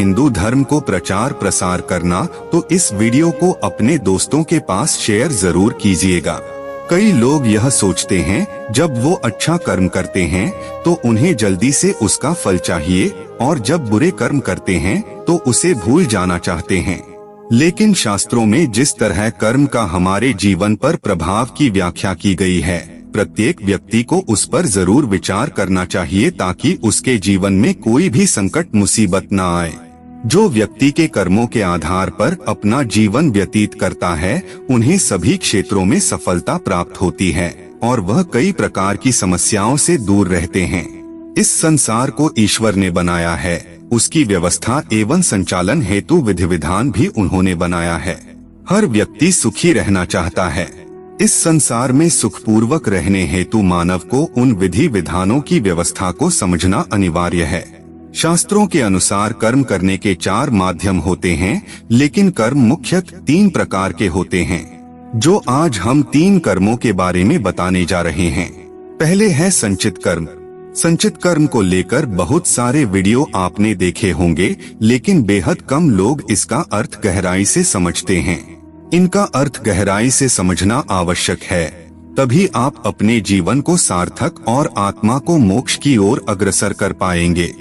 हिंदू धर्म को प्रचार प्रसार करना, तो इस वीडियो को अपने दोस्तों के पास शेयर जरूर कीजिएगा। कई लोग यह सोचते हैं जब वो अच्छा कर्म करते हैं तो उन्हें जल्दी से उसका फल चाहिए, और जब बुरे कर्म करते हैं तो उसे भूल जाना चाहते हैं। लेकिन शास्त्रों में जिस तरह कर्म का हमारे जीवन पर प्रभाव की व्याख्या की गई है, प्रत्येक व्यक्ति को उस पर जरूर विचार करना चाहिए ताकि उसके जीवन में कोई भी संकट मुसीबत न आए। जो व्यक्ति के कर्मों के आधार पर अपना जीवन व्यतीत करता है, उन्हें सभी क्षेत्रों में सफलता प्राप्त होती है और वह कई प्रकार की समस्याओं से दूर रहते हैं। इस संसार को ईश्वर ने बनाया है, उसकी व्यवस्था एवं संचालन हेतु विधि विधान भी उन्होंने बनाया है। हर व्यक्ति सुखी रहना चाहता है। इस संसार में सुखपूर्वक रहने हेतु मानव को उन विधि विधानों की व्यवस्था को समझना अनिवार्य है। शास्त्रों के अनुसार कर्म करने के 4 माध्यम होते हैं, लेकिन कर्म मुख्यतः 3 प्रकार के होते हैं, जो आज हम 3 कर्मों के बारे में बताने जा रहे हैं। पहले है संचित कर्म। संचित कर्म को लेकर बहुत सारे वीडियो आपने देखे होंगे, लेकिन बेहद कम लोग इसका अर्थ गहराई से समझते हैं। इनका अर्थ गहराई से समझना आवश्यक है, तभी आप अपने जीवन को सार्थक और आत्मा को मोक्ष की ओर अग्रसर कर पाएंगे।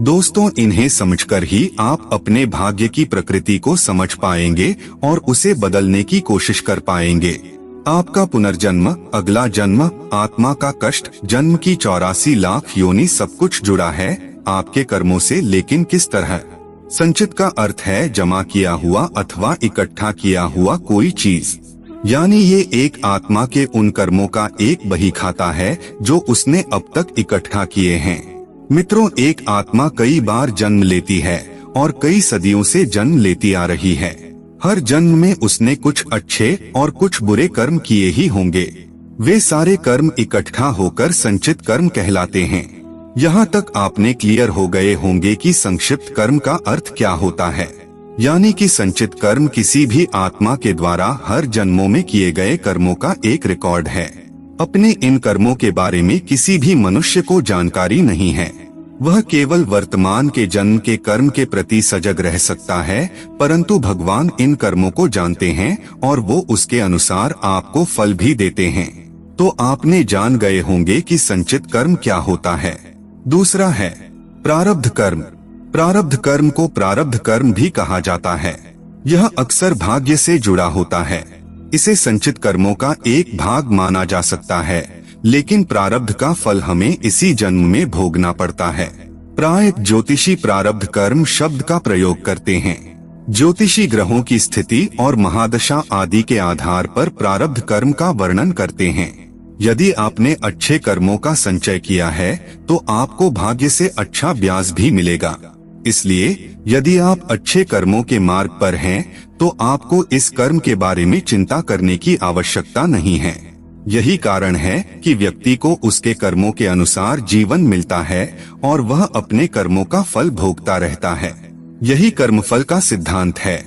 दोस्तों, इन्हें समझकर ही आप अपने भाग्य की प्रकृति को समझ पाएंगे और उसे बदलने की कोशिश कर पाएंगे। आपका पुनर्जन्म, अगला जन्म, आत्मा का कष्ट, जन्म की 84 लाख योनि सब कुछ जुड़ा है आपके कर्मों से। लेकिन किस तरह? संचित का अर्थ है जमा किया हुआ अथवा इकट्ठा किया हुआ कोई चीज, यानी ये एक आत्मा के उन कर्मों का एक बही खाता है जो उसने अब तक इकट्ठा किए हैं। मित्रों, एक आत्मा कई बार जन्म लेती है और कई सदियों से जन्म लेती आ रही है। हर जन्म में उसने कुछ अच्छे और कुछ बुरे कर्म किए ही होंगे। वे सारे कर्म इकट्ठा होकर संचित कर्म कहलाते हैं। यहाँ तक आपने क्लियर हो गए होंगे कि संक्षिप्त कर्म का अर्थ क्या होता है, यानी कि संचित कर्म किसी भी आत्मा के द्वारा हर जन्मों में किए गए कर्मों का एक रिकॉर्ड है। अपने इन कर्मों के बारे में किसी भी मनुष्य को जानकारी नहीं है। वह केवल वर्तमान के जन्म के कर्म के प्रति सजग रह सकता है, परंतु भगवान इन कर्मों को जानते हैं और वो उसके अनुसार आपको फल भी देते हैं। तो आपने जान गए होंगे कि संचित कर्म क्या होता है। दूसरा है प्रारब्ध कर्म। प्रारब्ध कर्म को प्रारब्ध कर्म भी कहा जाता है। यह अक्सर भाग्य से जुड़ा होता है। इसे संचित कर्मों का एक भाग माना जा सकता है, लेकिन प्रारब्ध का फल हमें इसी जन्म में भोगना पड़ता है। प्रायः ज्योतिषी प्रारब्ध कर्म शब्द का प्रयोग करते हैं। ज्योतिषी ग्रहों की स्थिति और महादशा आदि के आधार पर प्रारब्ध कर्म का वर्णन करते हैं। यदि आपने अच्छे कर्मों का संचय किया है तो आपको भाग्य से अच्छा ब्याज भी मिलेगा। इसलिए यदि आप अच्छे कर्मों के मार्ग पर हैं, तो आपको इस कर्म के बारे में चिंता करने की आवश्यकता नहीं है। यही कारण है कि व्यक्ति को उसके कर्मों के अनुसार जीवन मिलता है और वह अपने कर्मों का फल भोगता रहता है। यही कर्मफल का सिद्धांत है।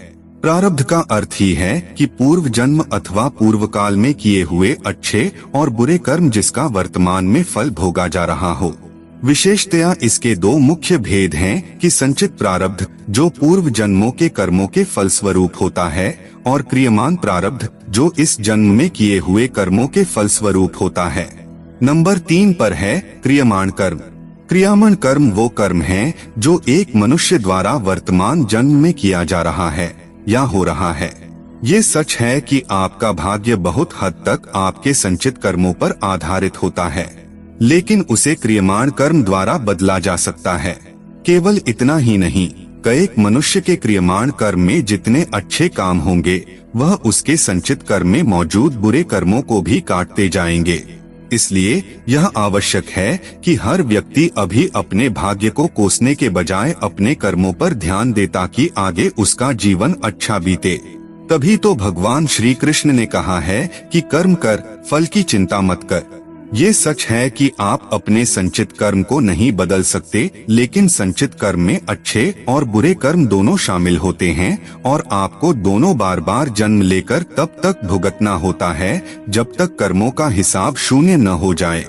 प्रारब्ध का अर्थ ही है कि पूर्व जन्म अथवा पूर्व काल में किए हुए अच्छे और बुरे कर्म जिसका वर्तमान में फल भोगा जा रहा हो। विशेषतया इसके 2 मुख्य भेद हैं कि संचित प्रारब्ध जो पूर्व जन्मों के कर्मों के फलस्वरूप होता है, और क्रियमान प्रारब्ध जो इस जन्म में किए हुए कर्मों के फलस्वरूप होता है। नंबर 3 पर है क्रियमाण कर्म। क्रियामाण कर्म वो कर्म हैं जो एक मनुष्य द्वारा वर्तमान जन्म में किया जा रहा है या हो रहा है। ये सच है कि आपका भाग्य बहुत हद तक आपके संचित कर्मों पर आधारित होता है, लेकिन उसे क्रियमाण कर्म द्वारा बदला जा सकता है। केवल इतना ही नहीं, कई मनुष्य के क्रियमाण कर्म में जितने अच्छे काम होंगे, वह उसके संचित कर्म में मौजूद बुरे कर्मों को भी काटते जाएंगे। इसलिए यह आवश्यक है कि हर व्यक्ति अभी अपने भाग्य को कोसने के बजाय अपने कर्मों पर ध्यान दे ताकि आगे उसका जीवन अच्छा बीते। तभी तो भगवान श्री कृष्ण ने कहा है कि कर्म कर, फल की चिंता मत कर। ये सच है कि आप अपने संचित कर्म को नहीं बदल सकते, लेकिन संचित कर्म में अच्छे और बुरे कर्म दोनों शामिल होते हैं और आपको दोनों बार बार जन्म लेकर तब तक भुगतना होता है जब तक कर्मों का हिसाब शून्य न हो जाए।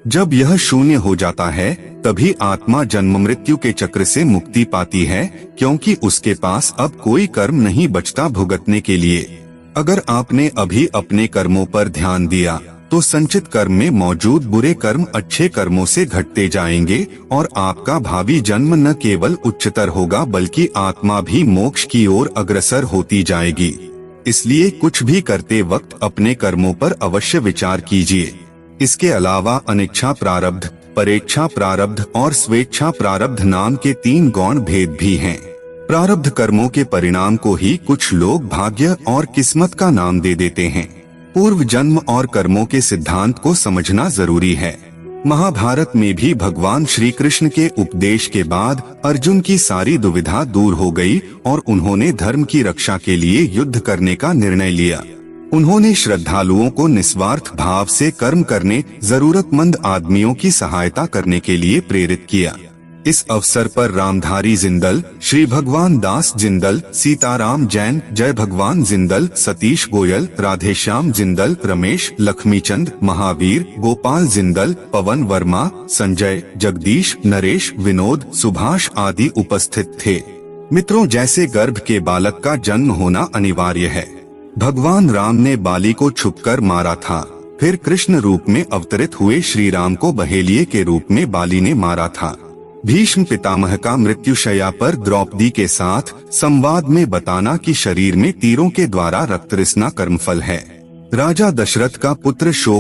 जब यह शून्य हो जाता है तभी आत्मा जन्म मृत्यु के चक्र से मुक्ति पाती है, क्योंकि उसके पास अब कोई कर्म नहीं बचता भुगतने के लिए। अगर आपने अभी अपने कर्मों पर ध्यान दिया तो संचित कर्म में मौजूद बुरे कर्म अच्छे कर्मों से घटते जाएंगे और आपका भावी जन्म न केवल उच्चतर होगा बल्कि आत्मा भी मोक्ष की ओर अग्रसर होती जाएगी। इसलिए कुछ भी करते वक्त अपने कर्मों पर अवश्य विचार कीजिए। इसके अलावा अनिच्छा प्रारब्ध, परेच्छा प्रारब्ध और स्वेच्छा प्रारब्ध नाम के 3 गौण भेद भी हैं। प्रारब्ध कर्मों के परिणाम को ही कुछ लोग भाग्य और किस्मत का नाम दे देते हैं। पूर्व जन्म और कर्मों के सिद्धांत को समझना जरूरी है। महाभारत में भी भगवान श्री कृष्ण के उपदेश के बाद अर्जुन की सारी दुविधा दूर हो गई और उन्होंने धर्म की रक्षा के लिए युद्ध करने का निर्णय लिया। उन्होंने श्रद्धालुओं को निस्वार्थ भाव से कर्म करने, जरूरतमंद आदमियों की सहायता करने के लिए प्रेरित किया। इस अवसर पर रामधारी जिंदल, श्री भगवान दास जिंदल, सीताराम जैन, जय भगवान जिंदल, सतीश गोयल, राधेश्याम जिंदल, रमेश लक्ष्मीचंद, महावीर, गोपाल जिंदल, पवन वर्मा, संजय, जगदीश, नरेश, विनोद, सुभाष आदि उपस्थित थे। मित्रों, जैसे गर्भ के बालक का जन्म होना अनिवार्य है, भगवान राम ने बाली को छुपकर मारा था। फिर कृष्ण रूप में अवतरित हुए श्री राम को बहेलिये के रूप में बाली ने मारा था। भीष्म पितामह का मृत्युशैया पर द्रौपदी के साथ संवाद में बताना कि शरीर में तीरों के द्वारा रक्त रिसना कर्मफल है। राजा दशरथ का पुत्र शोक